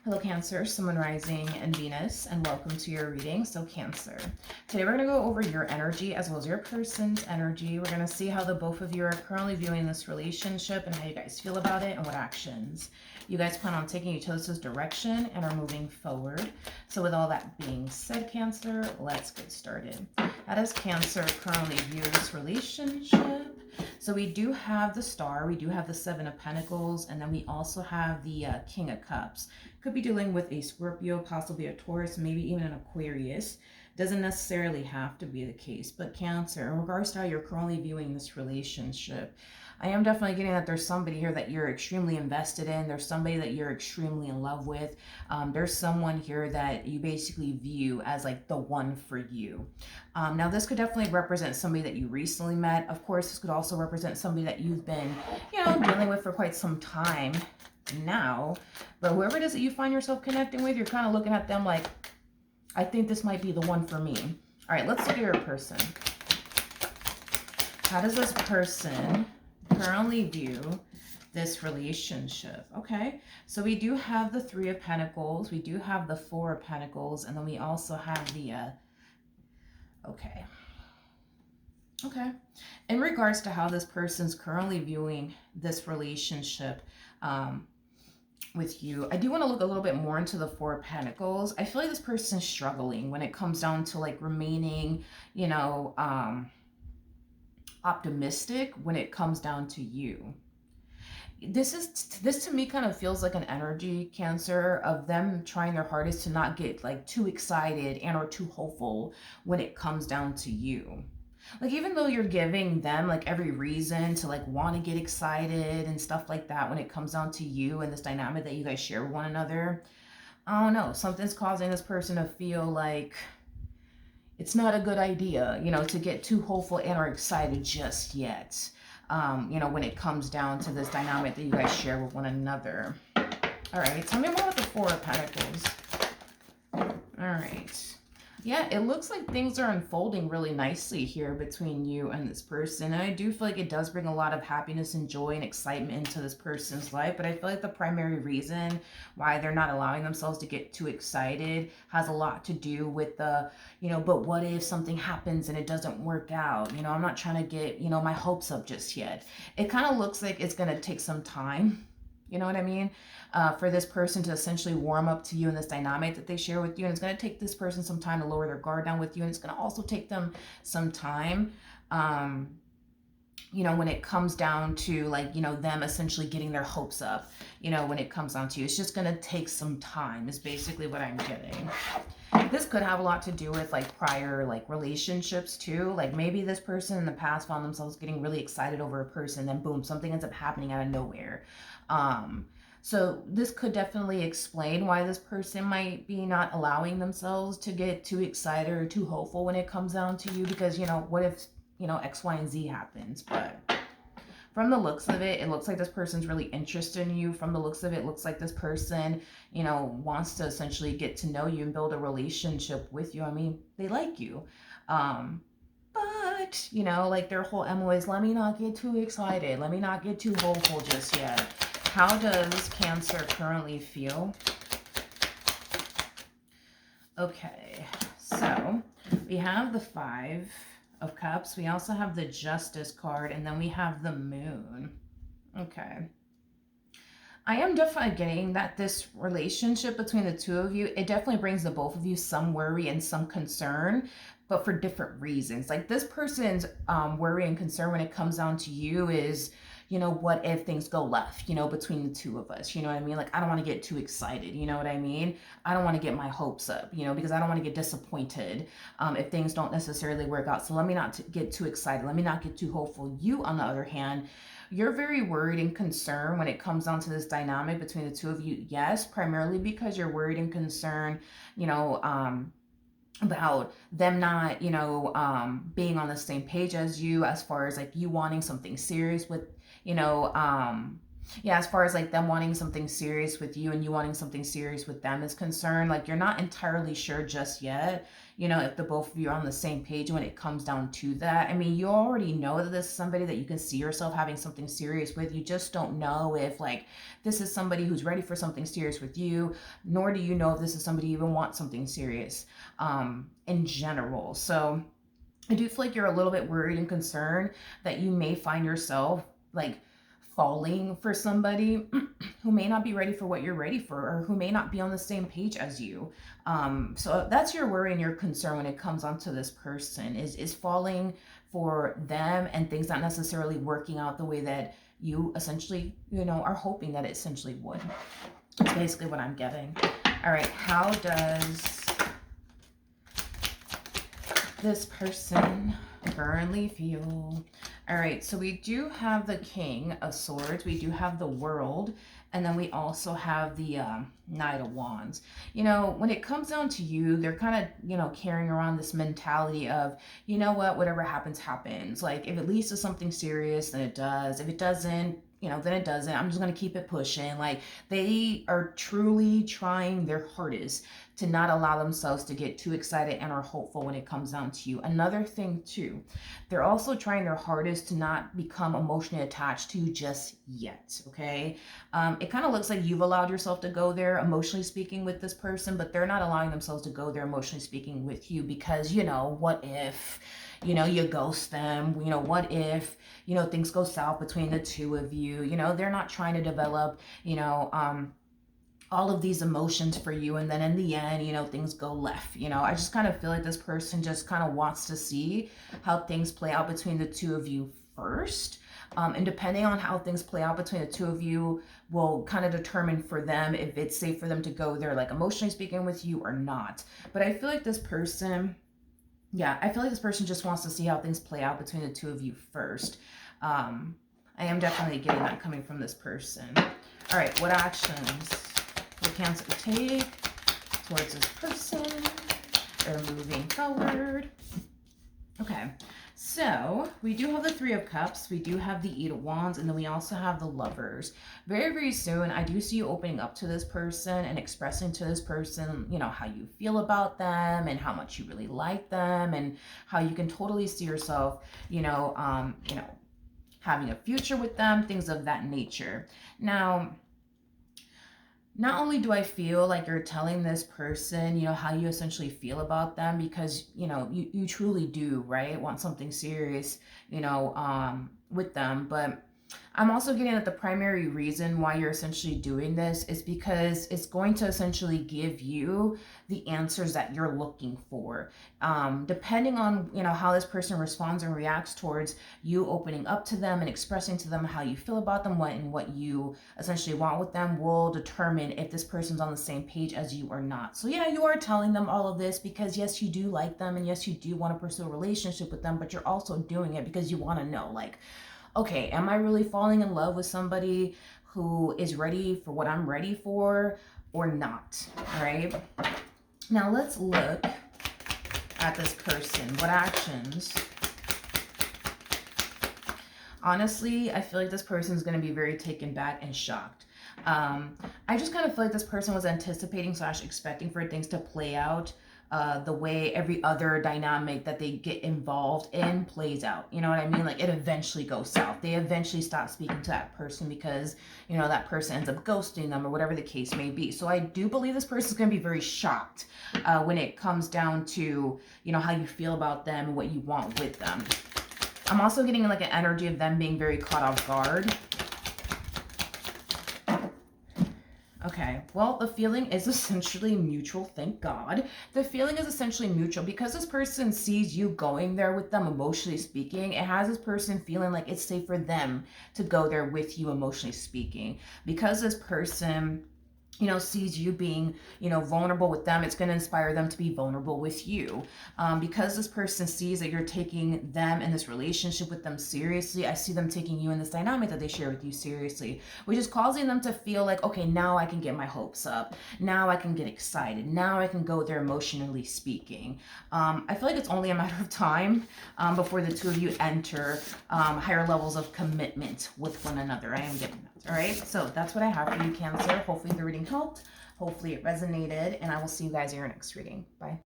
Hello Cancer, Sun, Moon, Rising, and Venus, and welcome to your reading. So Cancer, today we're going to go over your energy as well as your person's energy. We're going to see how the both of you are currently viewing this relationship and how you guys feel about it and what actions you guys plan on taking to this direction and are moving forward. So with all that being said, Cancer, let's get started. How does Cancer currently view this relationship? So we do have the Star, we do have the Seven of Pentacles, and then we also have the King of Cups. Could be dealing with a Scorpio, possibly a Taurus, maybe even an Aquarius. Doesn't necessarily have to be the case. But Cancer, in regards to how you're currently viewing this relationship, I am definitely getting that there's somebody here that you're extremely invested in. There's somebody that you're extremely in love with. There's someone here that you basically view as like the one for you. Now, this could definitely represent somebody that you recently met. Of course, this could also represent somebody that you've been, dealing with for quite some time now. But whoever it is that you find yourself connecting with, you're kind of looking at them like, I think this might be the one for me. All right, let's look at your person. How does this person currently view this relationship? Okay, so we do have the Three of Pentacles, we do have the Four of Pentacles, and then we also have the okay. In regards to how this person's currently viewing this relationship with you, I do want to look a little bit more into the Four of Pentacles. I feel like this person's struggling when it comes down to like remaining, optimistic when it comes down to you. This to me kind of feels like an energy, Cancer, of them trying their hardest to not get like too excited and or too hopeful when it comes down to you. Like, even though you're giving them like every reason to like want to get excited and stuff like that, when it comes down to you and this dynamic that you guys share with one another, I don't know, something's causing this person to feel like it's not a good idea, to get too hopeful and or excited just yet. When it comes down to this dynamic that you guys share with one another. All right, tell me more about the Four of Pentacles. All right. Yeah, it looks like things are unfolding really nicely here between you and this person. And I do feel like it does bring a lot of happiness and joy and excitement into this person's life. But I feel like the primary reason why they're not allowing themselves to get too excited has a lot to do with the, but what if something happens and it doesn't work out? I'm not trying to get, my hopes up just yet. It kind of looks like it's going to take some time. You know what I mean? For this person to essentially warm up to you in this dynamic that they share with you. And it's going to take this person some time to lower their guard down with you. And it's going to also take them some time, when it comes down to like, them essentially getting their hopes up, when it comes down to you. It's just going to take some time is basically what I'm getting. This could have a lot to do with like prior like relationships too. Like maybe this person in the past found themselves getting really excited over a person, then boom, something ends up happening out of nowhere. So this could definitely explain why this person might be not allowing themselves to get too excited or too hopeful when it comes down to you, because what if X, Y, and Z happens. But from the looks of it, it looks like this person's really interested in you. From the looks of it, looks like this person, wants to essentially get to know you and build a relationship with you. I mean, they like you. But, like their whole MO is, let me not get too excited. Let me not get too hopeful just yet. How does Cancer currently feel? Okay, so we have the Five of Cups. We also have the Justice card, and then we have the Moon. Okay. I am definitely getting that this relationship between the two of you, it definitely brings the both of you some worry and some concern, but for different reasons. Like this person's worry and concern when it comes down to you is, what if things go left, between the two of us, you know what I mean? Like, I don't want to get too excited, you know what I mean? I don't want to get my hopes up, because I don't want to get disappointed if things don't necessarily work out. So let me not get too excited. Let me not get too hopeful. You, on the other hand, you're very worried and concerned when it comes down to this dynamic between the two of you. Yes, primarily because you're worried and concerned, about them not, being on the same page as you, as far as like you wanting something serious with, Yeah, as far as like them wanting something serious with you and you wanting something serious with them is concerned, like you're not entirely sure just yet, if the both of you are on the same page when it comes down to that. I mean, you already know that this is somebody that you can see yourself having something serious with. You just don't know if like this is somebody who's ready for something serious with you, nor do you know if this is somebody you even wants something serious in general. So I do feel like you're a little bit worried and concerned that you may find yourself like falling for somebody who may not be ready for what you're ready for, or who may not be on the same page as you. So that's your worry and your concern when it comes onto this person is falling for them and things not necessarily working out the way that you essentially, are hoping that it essentially would. That's basically what I'm getting. All right, how does this person currently feel? All right, so we do have the King of Swords, we do have the World, and then we also have the Knight of Wands. When it comes down to you, they're kind of, carrying around this mentality of, whatever happens, happens. Like, if it leads to something serious, then it does. If it doesn't, then it doesn't. I'm just going to keep it pushing. Like, they are truly trying their hardest to not allow themselves to get too excited and are hopeful when it comes down to you. Another thing too, they're also trying their hardest to not become emotionally attached to you just yet, okay? It kind of looks like you've allowed yourself to go there emotionally speaking with this person, but they're not allowing themselves to go there emotionally speaking with you because, what if, you ghost them, what if, things go south between the two of you, they're not trying to develop, all of these emotions for you, and then in the end, things go left. I just kind of feel like this person just kind of wants to see how things play out between the two of you first. And depending on how things play out between the two of you will kind of determine for them if it's safe for them to go there, like emotionally speaking with you or not. But I feel like this person, just wants to see how things play out between the two of you first. I am definitely getting that coming from this person. All right, what actions will Cancer take towards this person? They're moving forward. Okay, so we do have the Three of Cups, we do have the Eight of Wands, and then we also have the Lovers. Very, very soon, I do see you opening up to this person and expressing to this person, how you feel about them and how much you really like them and how you can totally see yourself, having a future with them, things of that nature. Now, not only do I feel like you're telling this person, how you essentially feel about them because, you truly do, right? Want something serious, with them. But I'm also getting that the primary reason why you're essentially doing this is because it's going to essentially give you the answers that you're looking for. Depending on, how this person responds and reacts towards you opening up to them and expressing to them how you feel about them, what you essentially want with them will determine if this person's on the same page as you or not. So yeah, you are telling them all of this because yes, you do like them and yes, you do want to pursue a relationship with them, but you're also doing it because you want to know, like, okay, am I really falling in love with somebody who is ready for what I'm ready for or not? All right. Now let's look at this person. What actions? Honestly, I feel like this person is going to be very taken back and shocked. I just kind of feel like this person was anticipating / expecting for things to play out the way every other dynamic that they get involved in plays out. You know what I mean? Like, it eventually goes south. They eventually stop speaking to that person because, that person ends up ghosting them or whatever the case may be. So I do believe this person is going to be very shocked when it comes down to, how you feel about them and what you want with them. I'm also getting like an energy of them being very caught off guard. Okay, well, the feeling is essentially mutual, thank God. The feeling is essentially mutual because this person sees you going there with them emotionally speaking. It has this person feeling like it's safe for them to go there with you emotionally speaking. Because this person sees you being, vulnerable with them, it's going to inspire them to be vulnerable with you. Because this person sees that you're taking them in this relationship with them seriously, I see them taking you in this dynamic that they share with you seriously, which is causing them to feel like, okay, now I can get my hopes up. Now I can get excited. Now I can go there emotionally speaking. I feel like it's only a matter of time before the two of you enter higher levels of commitment with one another. I am getting that. All right, so that's what I have for you, Cancer. Hopefully the reading helped. Hopefully it resonated, and I will see you guys in your next reading. Bye.